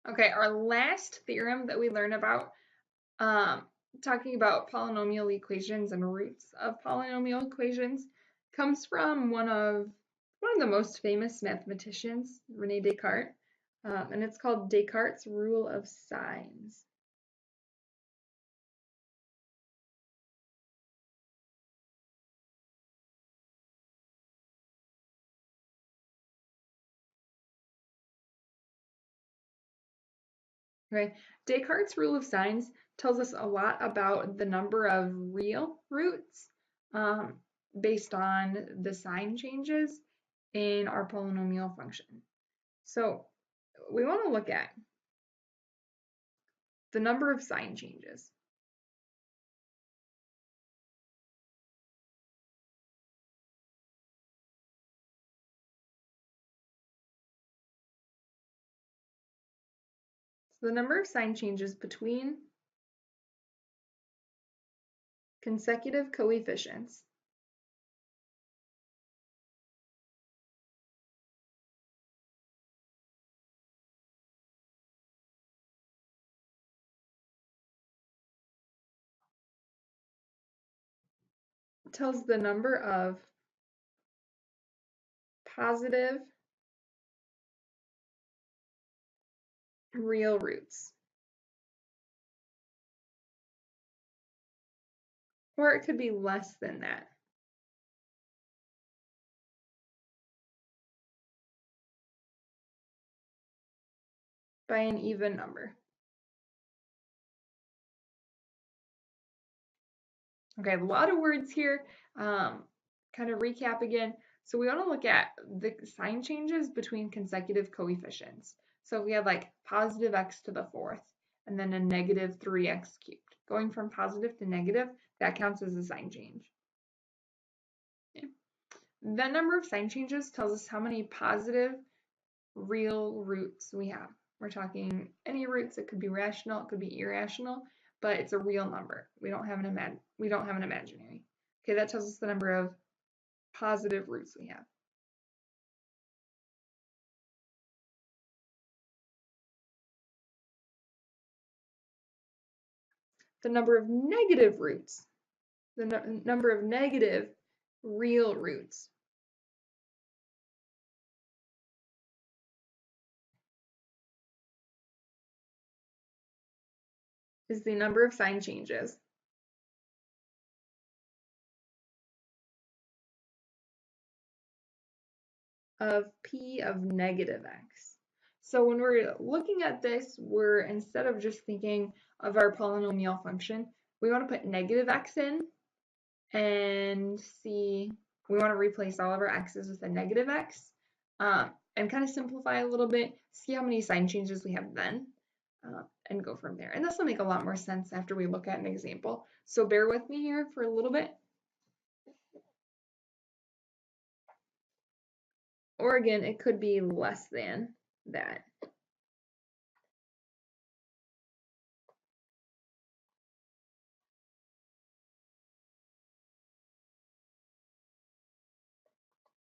Okay, our last theorem that we learn about, talking about polynomial equations and roots of polynomial equations, comes from one of the most famous mathematicians, René Descartes, and it's called Descartes' rule of signs. Okay, Descartes' rule of signs tells us a lot about the number of real roots based on the sign changes in our polynomial function. So we want to look at the number of sign changes. So the number of sign changes between consecutive coefficients tells the number of positive real roots. Or it could be less than that. By an even number. Okay, a lot of words here. Kind of recap again. So we want to look at the sign changes between consecutive coefficients. So if we have like positive x to the fourth and then a negative 3x cubed. Going from positive to negative, that counts as a sign change. Okay. The number of sign changes tells us how many positive real roots we have. We're talking any roots. It could be rational, it could be irrational, but it's a real number. We don't have an imaginary. Okay, that tells us the number of positive roots we have. The number of negative roots, the number of negative real roots. Is the number of sign changes. Of p of negative x. So when we're looking at this, we're, instead of just thinking of our polynomial function, we want to put negative x in and see, we want to replace all of our x's with a negative x and kind of simplify a little bit, see how many sign changes we have then, and go from there. And this will make a lot more sense after we look at an example. So bear with me here for a little bit. Or again, it could be less than that.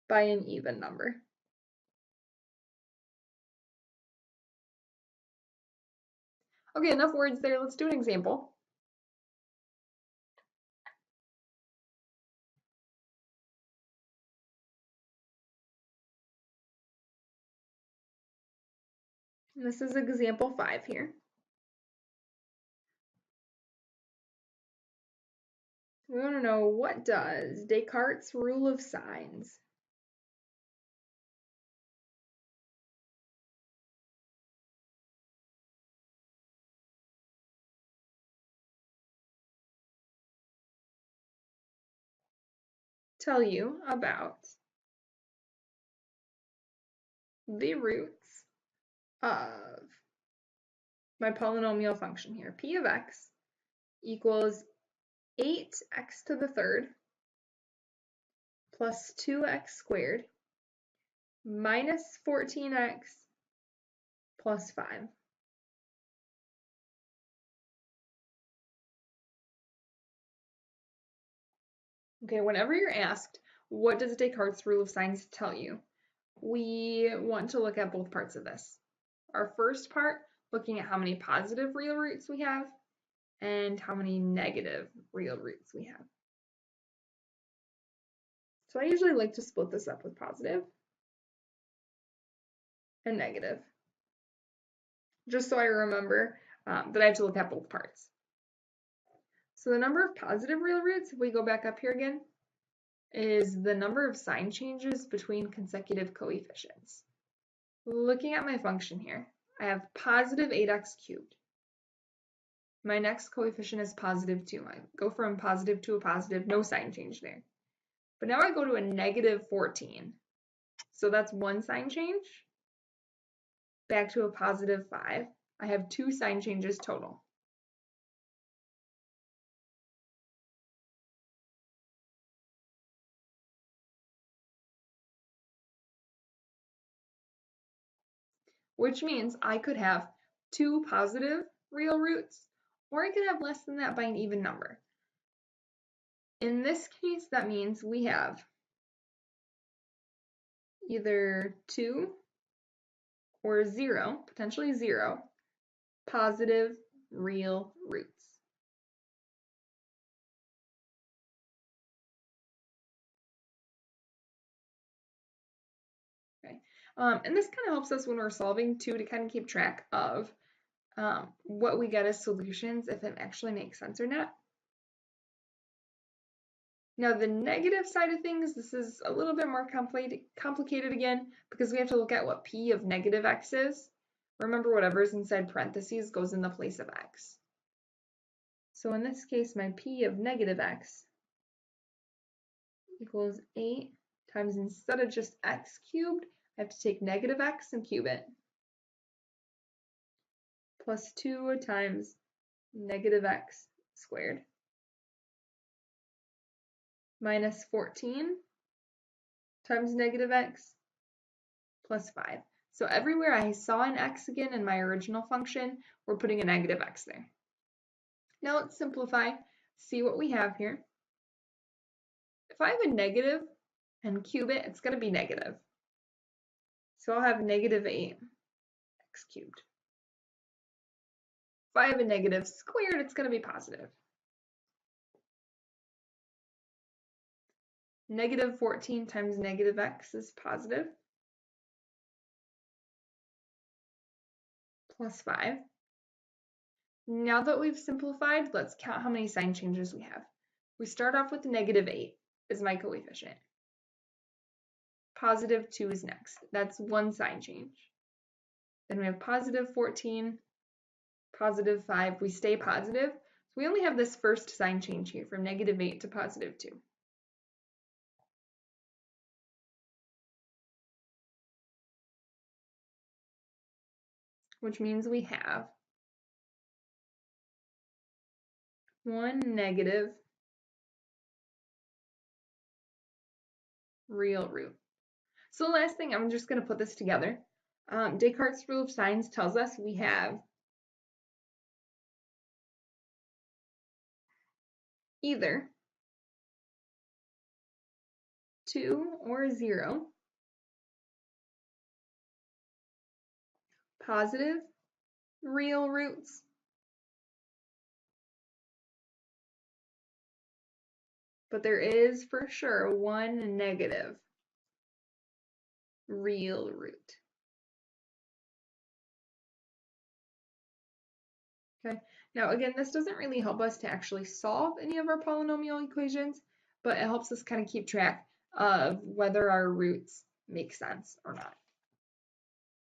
By an even number. Okay, enough words there. Let's do an example. This is example 5 here. We want to know, what does Descartes' rule of signs tell you about the roots of my polynomial function here? P of x equals 8x to the third plus 2x squared minus 14x plus 5. Okay, whenever you're asked, what does Descartes' rule of signs tell you? We want to look at both parts of this. Our first part looking at how many positive real roots we have and how many negative real roots we have. So I usually like to split this up with positive and negative, just so I remember that I have to look at both parts. So the number of positive real roots, if we go back up here again, is the number of sign changes between consecutive coefficients. Looking at my function here, I have positive 8x cubed. My next coefficient is positive 2. I go from positive to a positive, no sign change there. But now I go to a negative 14. So that's one sign change. Back to a positive 5. I have 2 sign changes total. Which means I could have 2 positive real roots, or I could have less than that by an even number. In this case, that means we have either 2 or 0, potentially 0, positive real roots. Okay, and this kind of helps us when we're solving too, to kind of keep track of what we get as solutions, if it actually makes sense or not. Now the negative side of things, this is a little bit more complicated again, because we have to look at what p of negative x is. Remember, whatever's inside parentheses goes in the place of x. So in this case, my p of negative x equals 8 times, instead of just x cubed, I have to take negative x and cube it, plus 2 times negative x squared, minus 14 times negative x, plus 5. So everywhere I saw an x again in my original function, we're putting a negative x there. Now let's simplify, see what we have here. If I have a negative and cube it, it's going to be negative. So I'll have negative 8x cubed. If I have a negative squared, it's going to be positive. Negative 14 times negative x is positive, plus 5. Now that we've simplified, let's count how many sign changes we have. We start off with negative 8 as my coefficient. Positive 2 is next. That's one sign change. Then we have positive 14, positive 5. We stay positive. So we only have this first sign change here from negative 8 to positive 2. Which means we have one negative real root. So the last thing, I'm just going to put this together. Descartes' rule of signs tells us we have either 2 or 0 positive real roots, but there is for sure one negative real root. Okay, now again, this doesn't really help us to actually solve any of our polynomial equations, but it helps us kind of keep track of whether our roots make sense or not.